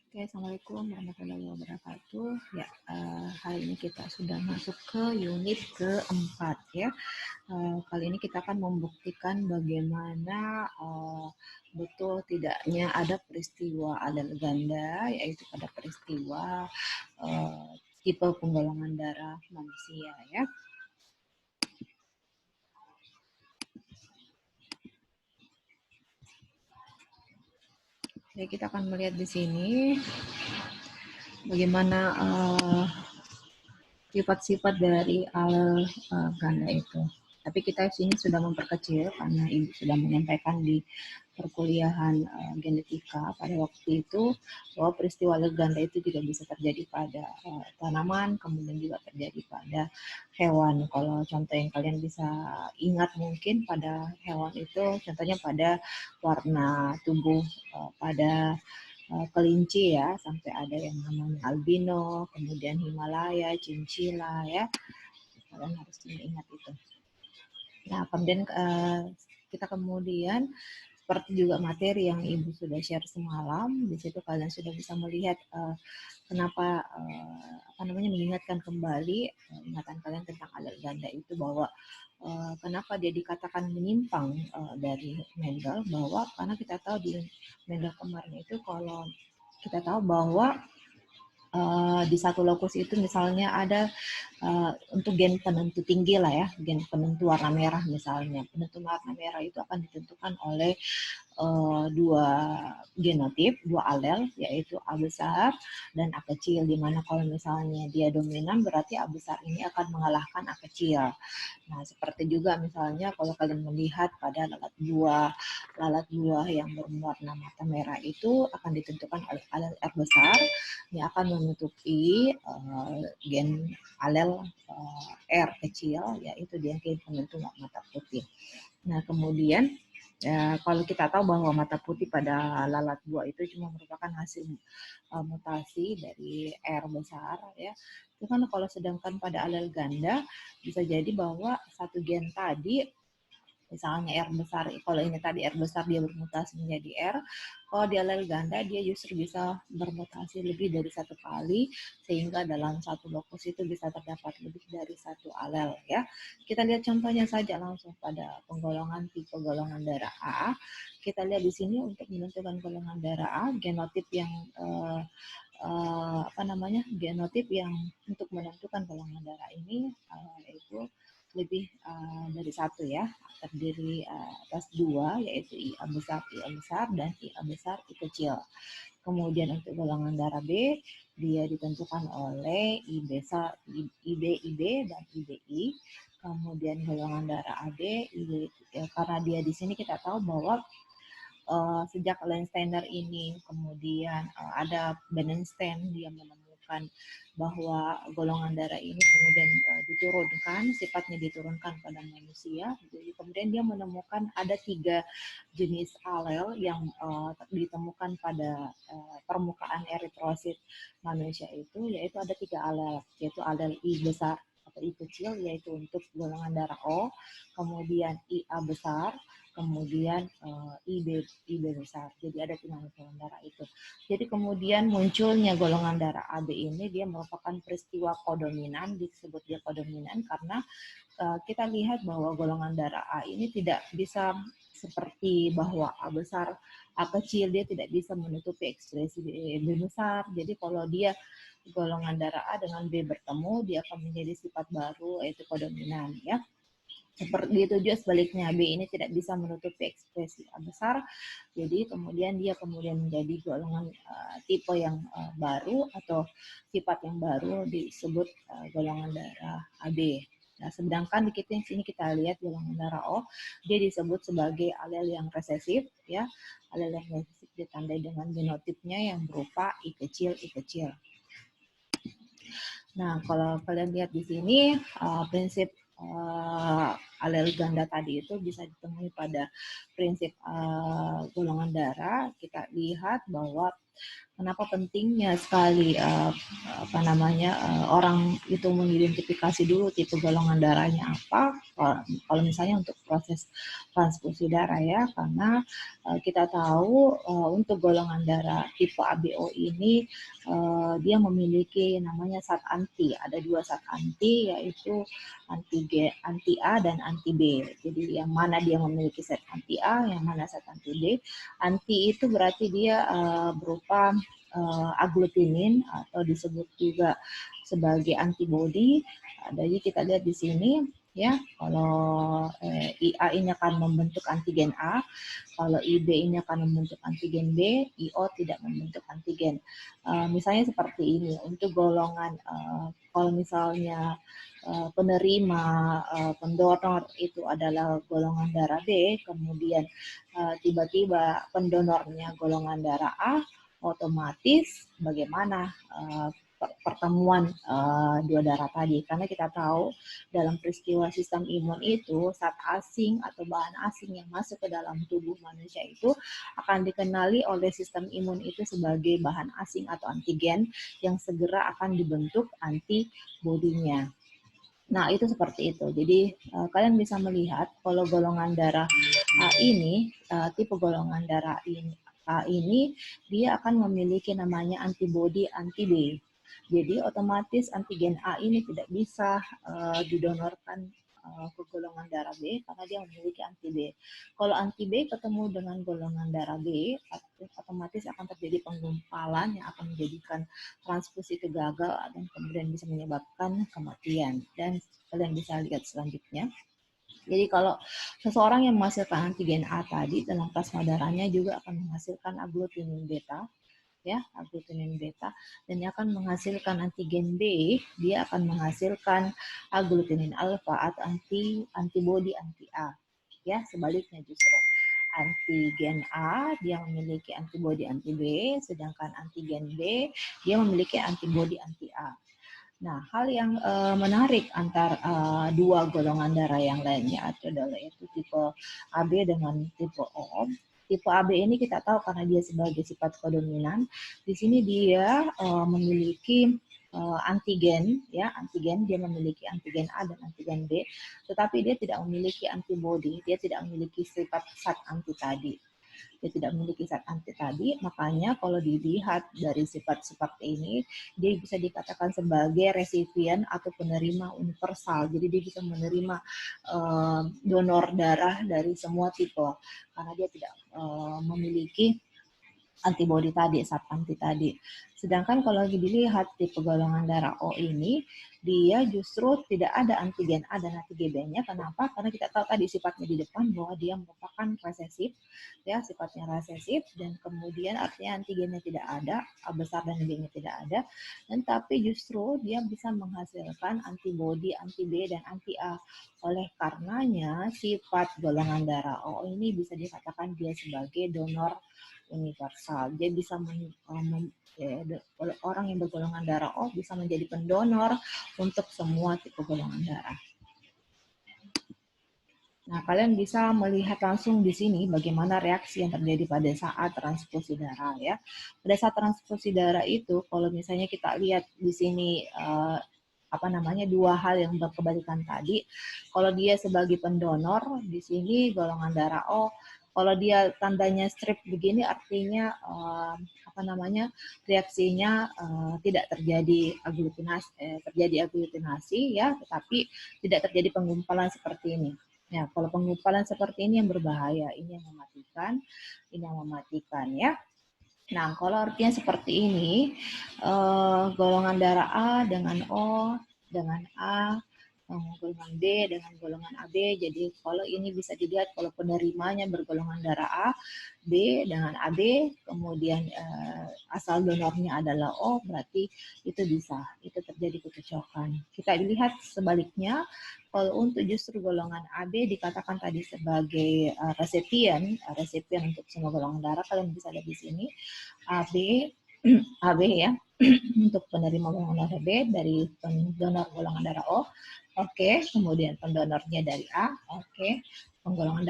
Oke, Assalamualaikum warahmatullahi wabarakatuh. Ya, hari ini kita sudah masuk ke unit keempat ya. Kali ini kita akan membuktikan bagaimana betul tidaknya ada peristiwa alel ganda, yaitu pada peristiwa tipe penggolongan darah manusia ya. Jadi kita akan melihat di sini bagaimana sifat-sifat dari alel ganda itu. Tapi kita sini sudah memperkecil karena Ibu sudah menyampaikan di perkuliahan genetika pada waktu itu bahwa peristiwa alel ganda itu juga bisa terjadi pada tanaman, kemudian juga terjadi pada hewan. Kalau contoh yang kalian bisa ingat mungkin pada hewan itu contohnya pada warna tubuh pada kelinci ya, sampai ada yang namanya albino, kemudian Himalaya, cincila ya. Kalian harus ingat itu. Nah, kemudian kita kemudian seperti juga materi yang Ibu sudah share semalam, di situ kalian sudah bisa melihat kenapa mengingatkan kembali ingatan kalian tentang alel ganda itu bahwa kenapa dia dikatakan menyimpang dari Mendel, bahwa karena kita tahu di Mendel kemarin itu kalau kita tahu bahwa di satu lokus itu misalnya ada untuk gen penentu tinggi lah ya, gen penentu warna merah misalnya. Penentu warna merah itu akan ditentukan oleh dua genotip, dua alel, yaitu A besar dan A kecil, di mana kalau misalnya dia dominan berarti A besar ini akan mengalahkan A kecil. Nah, seperti juga misalnya kalau kalian melihat pada lalat buah yang berwarna mata merah itu akan ditentukan oleh alel R besar yang akan menutupi gen alel R kecil, yaitu dia gen penentu mata putih. Nah, kemudian kalau kita tahu bahwa mata putih pada lalat buah itu cuma merupakan hasil mutasi dari R besar ya. Itu kan kalau sedangkan pada alel ganda bisa jadi bahwa satu gen tadi misalnya R besar, kalau ini tadi R besar dia bermutasi menjadi R, kalau di alel ganda dia justru bisa bermutasi lebih dari satu kali, sehingga dalam satu lokus itu bisa terdapat lebih dari satu alel ya. Kita lihat contohnya saja langsung pada penggolongan tipe golongan darah A. Kita lihat di sini untuk menentukan golongan darah A, genotip yang genotip yang untuk menentukan golongan darah ini yaitu lebih dari satu ya, terdiri atas dua, yaitu IA besar, dan IA besar, I kecil. Kemudian untuk golongan darah B, dia ditentukan oleh I besar, IB, dan IBI. Kemudian golongan darah AB, karena dia di sini kita tahu bahwa sejak Landsteiner ini kemudian ada Bernstein, dia menemukan bahwa golongan darah ini kemudian diturunkan, sifatnya diturunkan pada manusia. Jadi kemudian dia menemukan ada 3 jenis alel yang ditemukan pada permukaan eritrosit manusia itu, yaitu ada 3 alel, yaitu alel I besar atau I kecil, yaitu untuk golongan darah O, kemudian IA besar, kemudian IB besar. Jadi ada 3 golongan darah itu. Jadi kemudian munculnya golongan darah AB ini dia merupakan peristiwa kodominan, disebut dia kodominan karena kita lihat bahwa golongan darah A ini tidak bisa seperti bahwa A besar, A kecil, dia tidak bisa menutupi ekspresi B besar. Jadi kalau dia golongan darah A dengan B bertemu, dia akan menjadi sifat baru, yaitu kodominan ya. Seperti itu juga sebaliknya, B ini tidak bisa menutupi ekspresi A besar, jadi kemudian dia menjadi golongan tipe yang baru atau sifat yang baru disebut golongan darah AB. Nah, sedangkan di sini kita lihat golongan darah O, dia disebut sebagai alel yang resesif ya. Alel yang resesif ditandai dengan genotipnya yang berupa I kecil, I kecil. Nah, kalau kalian lihat di sini prinsip alel ganda tadi itu bisa ditemui pada prinsip golongan darah. Kita lihat bahwa Kenapa pentingnya sekali orang itu mengidentifikasi dulu tipe golongan darahnya apa. Kalau misalnya untuk proses transfusi darah ya, karena kita tahu untuk golongan darah tipe ABO ini dia memiliki namanya zat anti. Ada dua zat anti, yaitu anti A dan anti B. Jadi yang mana dia memiliki zat anti A, yang mana zat anti B. Anti itu berarti dia berupa agglutinin atau disebut juga sebagai antibodi. Jadi kita lihat di sini ya, kalau IA ini akan membentuk antigen A, kalau IB ini akan membentuk antigen B, IO tidak membentuk antigen. Misalnya seperti ini, untuk golongan kalau misalnya penerima pendonor itu adalah golongan darah B, kemudian tiba-tiba pendonornya golongan darah A, otomatis bagaimana pertemuan dua darah tadi, karena kita tahu dalam peristiwa sistem imun itu zat asing atau bahan asing yang masuk ke dalam tubuh manusia itu akan dikenali oleh sistem imun itu sebagai bahan asing atau antigen yang segera akan dibentuk antibodinya. Nah, itu seperti itu. Jadi, kalian bisa melihat kalau golongan darah A ini, tipe golongan darah A ini, dia akan memiliki namanya antibodi anti B. Jadi, otomatis antigen A ini tidak bisa didonorkan ke golongan darah B karena dia memiliki anti B. Kalau anti B ketemu dengan golongan darah B, otomatis akan terjadi penggumpalan yang akan menjadikan transfusi itu gagal dan kemudian bisa menyebabkan kematian. Dan kalian bisa lihat selanjutnya. Jadi kalau seseorang yang menghasilkan antigen A tadi dalam plasma darahnya juga akan menghasilkan agglutinin beta, ya, agglutinin beta, dan dia akan menghasilkan antigen B, dia akan menghasilkan agglutinin alfa atau antibodi anti A. Ya, sebaliknya justru. Antigen A dia memiliki antibodi anti B, sedangkan antigen B dia memiliki antibodi anti A. Nah, hal yang menarik antar dua golongan darah yang lainnya adalah yaitu tipe AB dengan tipe O. Tipe AB ini kita tahu karena dia sebagai sifat kodominan, di sini dia memiliki antigen, ya, antigen, dia memiliki antigen A dan antigen B, tetapi dia tidak memiliki antibodi, dia tidak memiliki sifat zat anti tadi. Dia tidak memiliki zat anti tadi, makanya kalau dilihat dari sifat seperti ini, dia bisa dikatakan sebagai resipien atau penerima universal. Jadi dia bisa menerima donor darah dari semua tipe, karena dia tidak memiliki antibodi tadi, zat anti tadi. Sedangkan kalau lagi dilihat tipe golongan darah O ini, dia justru tidak ada antigen A dan antigen B-nya. Kenapa? Karena kita tahu tadi sifatnya di depan bahwa dia merupakan resesif, ya, sifatnya resesif, dan kemudian artinya antigennya tidak ada, A besar dan B-nya tidak ada, dan tapi justru dia bisa menghasilkan antibodi anti B dan anti A. Oleh karenanya sifat golongan darah O ini bisa dikatakan dia sebagai donor universal. Dia bisa orang yang bergolongan darah O bisa menjadi pendonor untuk semua tipe golongan darah. Nah, kalian bisa melihat langsung di sini bagaimana reaksi yang terjadi pada saat transfusi darah, ya. Pada saat transfusi darah itu, kalau misalnya kita lihat di sini dua hal yang berkebalikan tadi. Kalau dia sebagai pendonor, di sini golongan darah O, kalau dia tandanya strip begini artinya reaksinya tidak terjadi aglutinasi, ya, tetapi tidak terjadi penggumpalan seperti ini. Ya, kalau penggumpalan seperti ini yang berbahaya, ini yang mematikan, ya. Nah, kalau artinya seperti ini, golongan darah A dengan O, dengan A, golongan B dengan golongan AB. Jadi kalau ini bisa dilihat kalau penerimanya bergolongan darah A, B dengan AB, kemudian asal donornya adalah O, berarti itu terjadi kecocokan. Kita lihat sebaliknya, kalau untuk justru golongan AB dikatakan tadi sebagai resipien untuk semua golongan darah, kalian bisa lihat di sini AB ya, untuk penerima golongan darah B dari pendonor golongan darah O, oke, kemudian pendonornya dari A, oke, penggolongan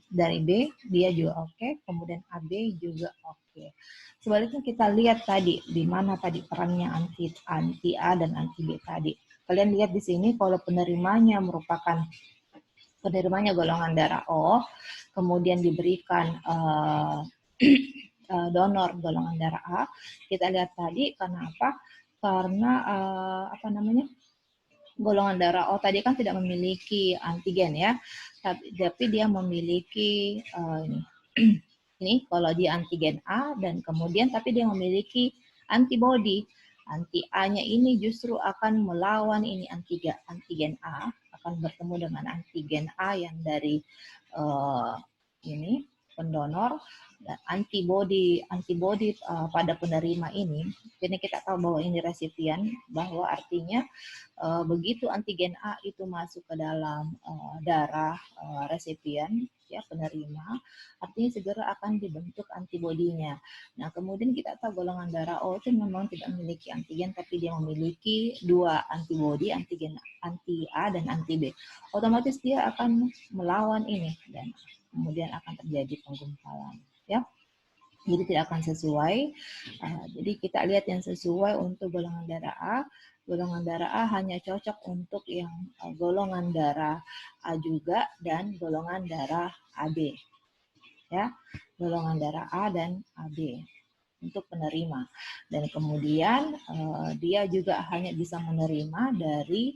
dari B, dia juga oke, kemudian AB juga oke. Sebaliknya kita lihat tadi, di mana tadi perannya anti A dan anti B tadi. Kalian lihat di sini kalau penerimanya merupakan golongan darah O, kemudian diberikan donor golongan darah A, kita lihat tadi karena apa? Karena golongan darah O tadi kan tidak memiliki antigen ya, tapi dia memiliki ini kalau dia antigen A dan kemudian tapi dia memiliki antibody. Anti A-nya ini justru akan melawan ini antigen A, akan bertemu dengan antigen A yang dari ini pendonor, dan antibody pada penerima ini. Jadi kita tahu bahwa ini resipien, bahwa artinya begitu antigen A itu masuk ke dalam darah resipien ya penerima, artinya segera akan dibentuk antibodinya. Nah, kemudian kita tahu golongan darah O itu memang tidak memiliki antigen, tapi dia memiliki dua antibodi, antigen anti A dan anti B. Otomatis dia akan melawan ini dan kemudian akan terjadi penggumpalan. Ya, jadi tidak akan sesuai. Jadi kita lihat yang sesuai untuk golongan darah A. Golongan darah A hanya cocok untuk yang golongan darah A juga dan golongan darah AB. Ya, golongan darah A dan AB untuk penerima. Dan kemudian dia juga hanya bisa menerima dari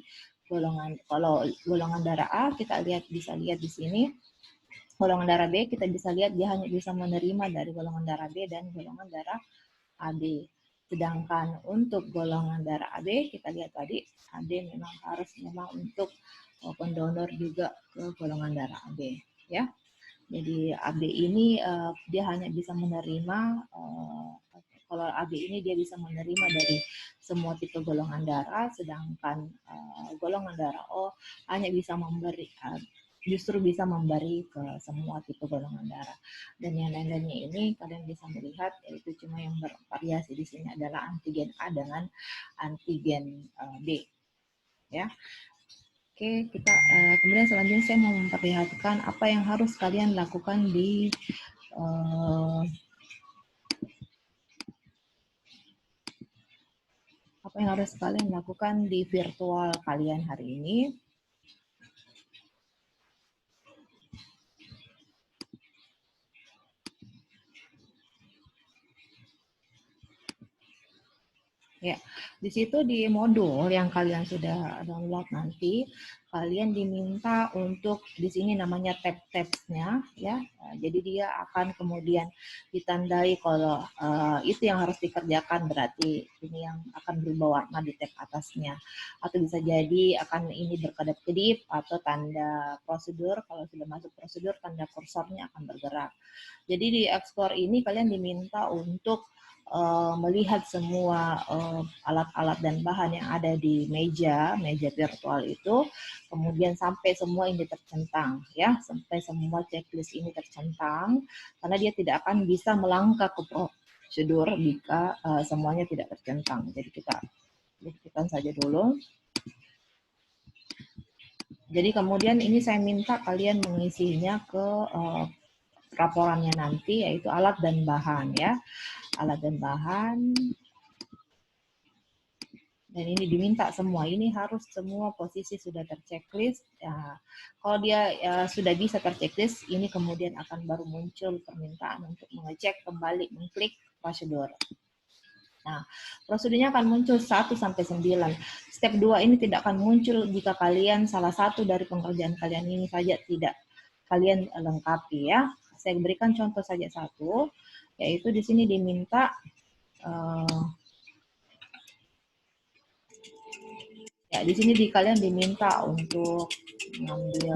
kalau golongan darah A kita bisa lihat di sini. Golongan darah B kita bisa lihat dia hanya bisa menerima dari golongan darah B dan golongan darah AB. Sedangkan untuk golongan darah AB kita lihat tadi AB memang untuk pendonor juga ke golongan darah AB ya. Jadi AB ini dia hanya bisa menerima kalau AB ini dia bisa menerima dari semua tipe golongan darah, sedangkan golongan darah O hanya bisa justru bisa memberi ke semua tipe golongan darah. Dan yang lain-lainnya ini kalian bisa melihat yaitu cuma yang bervariasi di sini adalah antigen A dengan antigen B. Ya. Oke, kita kemudian selanjutnya saya mau memperlihatkan apa yang harus kalian lakukan di virtual kalian hari ini. Ya, di situ di modul yang kalian sudah download nanti, kalian diminta untuk di sini namanya tab-tabsnya ya. Jadi dia akan kemudian ditandai kalau itu yang harus dikerjakan, berarti ini yang akan berubah warna di tab atasnya. Atau bisa jadi akan ini berkedip-kedip atau tanda prosedur, kalau sudah masuk prosedur tanda kursornya akan bergerak. Jadi di Explore ini kalian diminta untuk melihat semua alat-alat dan bahan yang ada di meja virtual itu, kemudian sampai semua ini tercentang ya, sampai semua checklist ini tercentang, karena dia tidak akan bisa melangkah ke prosedur jika semuanya tidak tercentang. Jadi kita buktikan saja dulu. Jadi kemudian ini saya minta kalian mengisinya ke laporannya nanti, yaitu alat dan bahan ya. Alat dan bahan, dan ini diminta semua, ini harus semua posisi sudah terchecklist ya. Kalau dia sudah bisa terchecklist, ini kemudian akan baru muncul permintaan untuk mengecek kembali, mengklik prosedur. Nah, prosedurnya akan muncul 1 sampai 9. Step 2 ini tidak akan muncul jika kalian salah satu dari pengerjaan kalian ini saja tidak kalian lengkapi ya. Saya berikan contoh saja satu, yaitu di sini diminta ya di sini kalian diminta untuk mengambil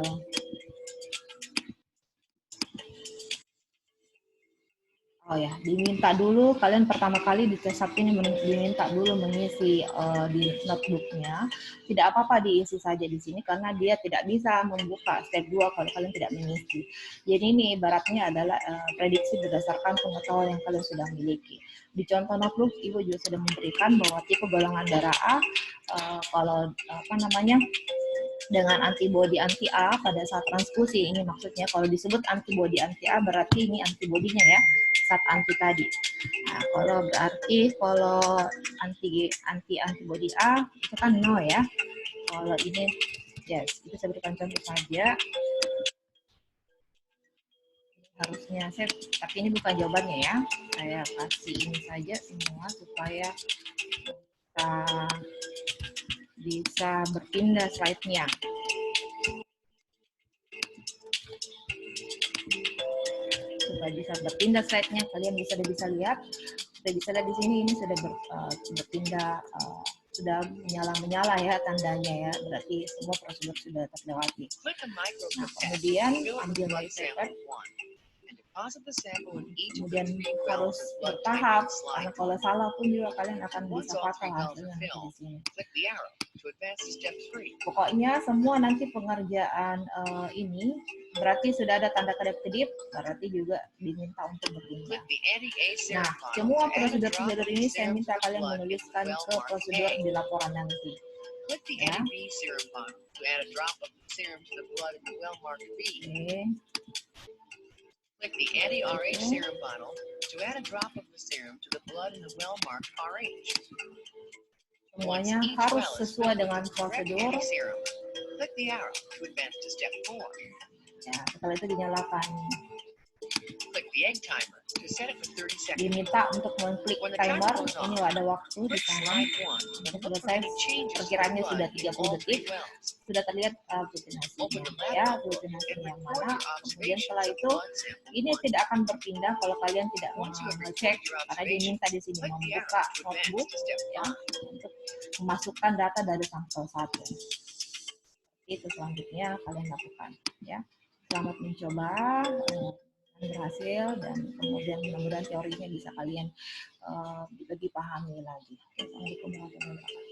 diminta dulu kalian pertama kali di tes 1 ini diminta dulu mengisi di notebooknya. Tidak apa-apa diisi saja di sini karena dia tidak bisa membuka step 2 kalau kalian tidak mengisi. Jadi ini ibaratnya adalah prediksi berdasarkan pengetahuan yang kalian sudah miliki. Di contoh notebook Ibu juga sudah memberikan bahwa tipe golongan darah A kalau dengan antibodi anti A pada saat transfusi. Ini maksudnya kalau disebut antibodi anti A berarti ini antibodinya ya, saat anti tadi. Nah, kalau antibodi A itu kan no ya. Kalau ini yes, itu saya berikan contoh saja. Harusnya tapi ini bukan jawabannya ya. Saya kasih ini saja semua supaya kita bisa berpindah slide-nya. Supaya bisa berpindah slide-nya, kalian bisa lihat. Kita bisa lihat di sini ini sudah berpindah, sudah menyala ya tandanya ya, berarti semua prosedur sudah terlewati. Nah, kemudian ambil media paper. Kemudian harus bertahap, karena kalau salah pun juga kalian akan bisa fatal hasilnya di sini. Pokoknya semua nanti pengerjaan ini berarti sudah ada tanda kedip-kedip, berarti juga diminta untuk berpindah. Nah, semua prosedur-prosedur ini saya minta kalian menuliskan ke prosedur di laporan nanti. Ya. Oke. Click the anti-RH serum bottle to add a drop of the serum to the blood in the well-marked RH. Semuanya harus sesuai dengan prosedur. Click the arrow to advance to step 4. Ya, setelah itu dinyalakan. Click the egg timer to set it for 30 seconds. Diminta untuk mengklik timer, ini ada waktu di sana. Selesai, perkiraannya sudah 30 detik. Sudah terlihat rutinasinya ya, rutinasi yang mana. Kemudian setelah itu, ini tidak akan berpindah kalau kalian tidak mengecek, karena diminta di sini membuka notebook ya, untuk memasukkan data dari sampel 1. Itu selanjutnya kalian lakukan ya. Selamat mencoba, berhasil, dan kemudian mudah-mudahan teorinya bisa kalian lebih pahami lagi. Assalamualaikum warahmatullahi wabarakatuh.